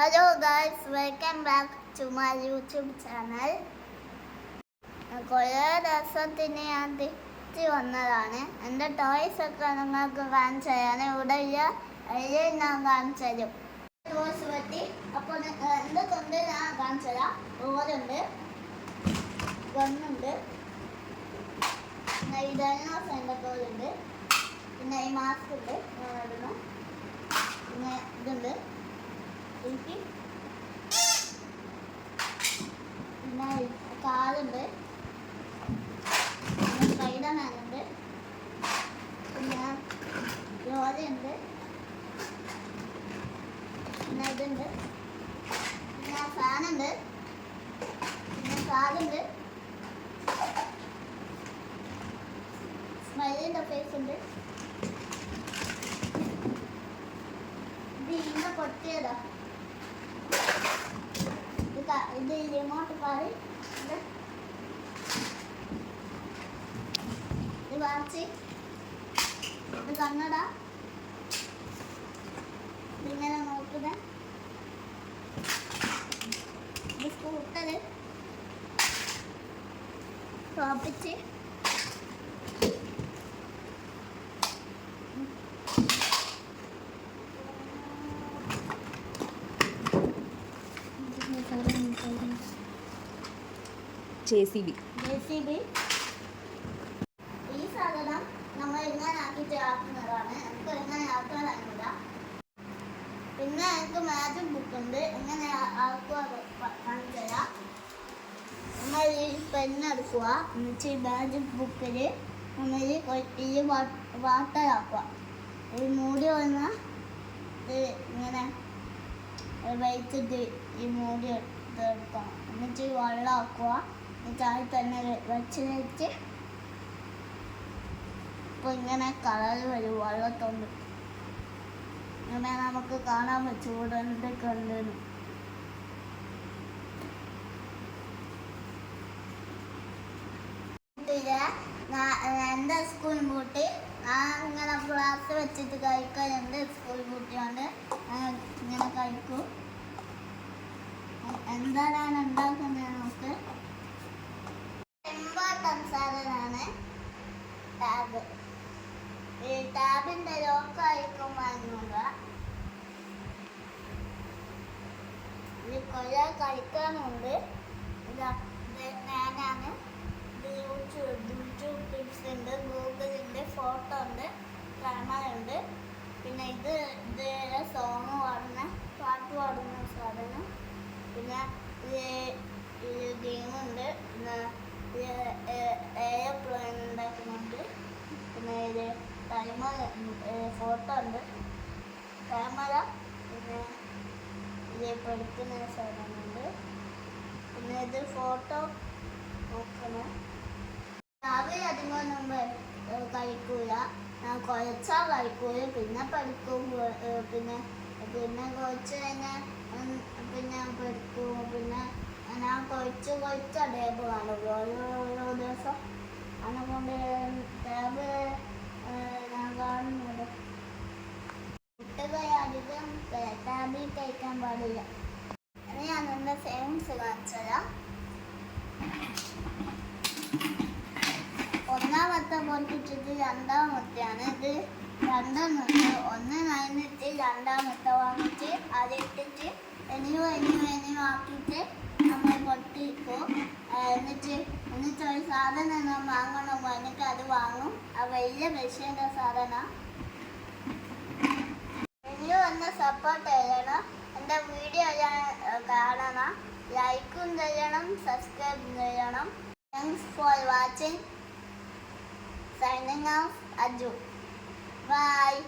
Hello guys, welcome back to my YouTube channel. കുറേ ദിവസത്തിന് ഞാൻ തിരിച്ച് വന്നതാണ്. എൻ്റെ ടോയ്സ് ഒക്കെ നിങ്ങൾക്ക് കാണിച്ചു തരാൻ ഇവിടെ എല്ലാം ഞാൻ കാണിച്ചു തരും. ടോയ്സ് പറ്റി അപ്പോൾ എന്തൊക്കെ ഞാൻ കാണിച്ചു തരാം. ഓരുണ്ട്, ഗണ്ണുണ്ട്, പിന്നെ ഈ ഡൈനോസറിൻ്റെ തോലുണ്ട്, പിന്നെ ഈ മാസ്ക് ഉണ്ട് ഇടണം, പിന്നെ ഇതുണ്ട്, പിന്നെ കാറുണ്ട്, പിന്നെ സ്പൈഡർമാൻ ഉണ്ട്, പിന്നെ ലോറിയുണ്ട്, പിന്നെ ഇതുണ്ട്, പിന്നെ ഫാനുണ്ട്, പിന്നെ കാറുണ്ട്, സ്മൈലിൻ്റെ ഫേസ് ഉണ്ട്. ഇത് ഇന്ന് പൊട്ടിയതാ. ഇത് റിമോട്ട് കാറ്, ഇത് വാച്ച്, ഇത് കണ്ണട, ഇതിങ്ങനെ നോക്കുന്നത്, ഇത് സ്കൂട്ടറ്, ടോപ്പിച്ച്, JCB. ഈ സാധനം നമ്മൾ എങ്ങനെ ആക്കിയിട്ട് ആക്കുന്നതാണ്. നമുക്ക് എങ്ങനെ ആക്കാനറിയില്ല. പിന്നെ എനിക്ക് മാജിക് ബുക്ക് ഉണ്ട്, എങ്ങനെ ആക്കുക കാണിച്ചു തരാം. നമ്മൾ ഈ പെണ്ണെടുക്കുക, എന്നിട്ട് ഈ മാജിക് ബുക്കിൽ നമ്മൾ ഈ വാട്ടറാക്കുക. ഈ മൂടി വന്ന ഇങ്ങനെ വെച്ചിട്ട് ഈ മൂടി എടുക്കണം. എന്നിട്ട് വെള്ളമാക്കുക. എന്നിട്ട് അതിൽ തന്നെ വെച്ച് ഇപ്പോൾ ഇങ്ങനെ കളർ വരും വെള്ളത്തോണ്ട്. ഇങ്ങനെ നമുക്ക് കാണാൻ പറ്റും ഉടനെ കണ്ടെന്ന്. എൻ്റെ സ്കൂൾ പൂട്ടി ഞാൻ ഇങ്ങനെ ക്ലാസ് വെച്ചിട്ട് കഴിക്കാൻ എൻ്റെ സ്കൂൾ പൂട്ടിയോണ്ട് ഇങ്ങനെ കഴിക്കും. എന്താണ് ഉണ്ടാക്കുന്നത് നമുക്ക്? ഇമ്പോർട്ടൻസ് സാധനമാണ് ടാബ്. ഈ ടാബിൻ്റെ ലോക്കായിരിക്കും വാങ്ങുക. ഇത് കുറേ കളിക്കാനുണ്ട്. ഞാനാണ്. ഇത് യൂട്യൂബ് ടിപ്സ് ഉണ്ട്, ഗൂഗിളുണ്ട്, ഫോട്ടോ ഉണ്ട്, ക്യാമറ ഉണ്ട്. പിന്നെ ഇത് സോങ് പാട്ട് പാടുന്ന സാധനം. പിന്നെ ഗെയിമുണ്ട്, പിന്നെ എയർപ്ലെയിൻ ഉണ്ടാക്കുന്നുണ്ട്. പിന്നെ ഇത് ടൈമർ, ഫോട്ടോ ഉണ്ട്, ക്യാമറ, പിന്നെ ഇത് പഠിക്കുന്ന സാധനമുണ്ട്. പിന്നെ ഇത് ഫോട്ടോ നോക്കണം. രാവിലെ അധികം നമ്മൾ കഴിക്കൂല, ഞാൻ കുഴച്ചാൽ കഴിക്കൂല, പിന്നെ പഠിക്കും. പിന്നെ കുറച്ച് കഴിഞ്ഞാൽ പിന്നെ പഠിക്കും. പിന്നെ ഞാൻ കുറച്ച് ടേബ് കാണുള്ളൂ ഓരോ ദിവസം. അതുകൊണ്ട് ടേബ് ഞാൻ കാണുന്നുണ്ട്. കുട്ടികളെ അധികം ടാബിൽ കഴിക്കാൻ പാടില്ല. ഞാൻ എൻ്റെ സേവിങ്സ് കാണിച്ചുതരാം. ഒന്നാമത്തെ പൊട്ടിച്ചിട്ട് രണ്ടാമത്തെയാണ്. ഇത് രണ്ടെണ്ണുണ്ട്. ഒന്ന് കഴിഞ്ഞിട്ട് രണ്ടാമത്തെ വാങ്ങിച്ച് അതിട്ടിട്ട് ഇനിയും ആക്കിയിട്ട് നമ്മൾ പൊട്ടിക്കും. എന്നിട്ട് ഒരു സാധനം വാങ്ങണം, എനിക്ക് അത് വാങ്ങും. ആ വലിയ മെഷീൻ്റെ സാധനം. ഇനിയും ഒന്ന് സപ്പോർട്ട് ചെയ്യണം. എൻ്റെ വീഡിയോ കാണണം, ലൈക്കും ചെയ്യണം, സബ്സ്ക്രൈബ് ചെയ്യണം. Thanks for watching. Signing off, Aju. Bye.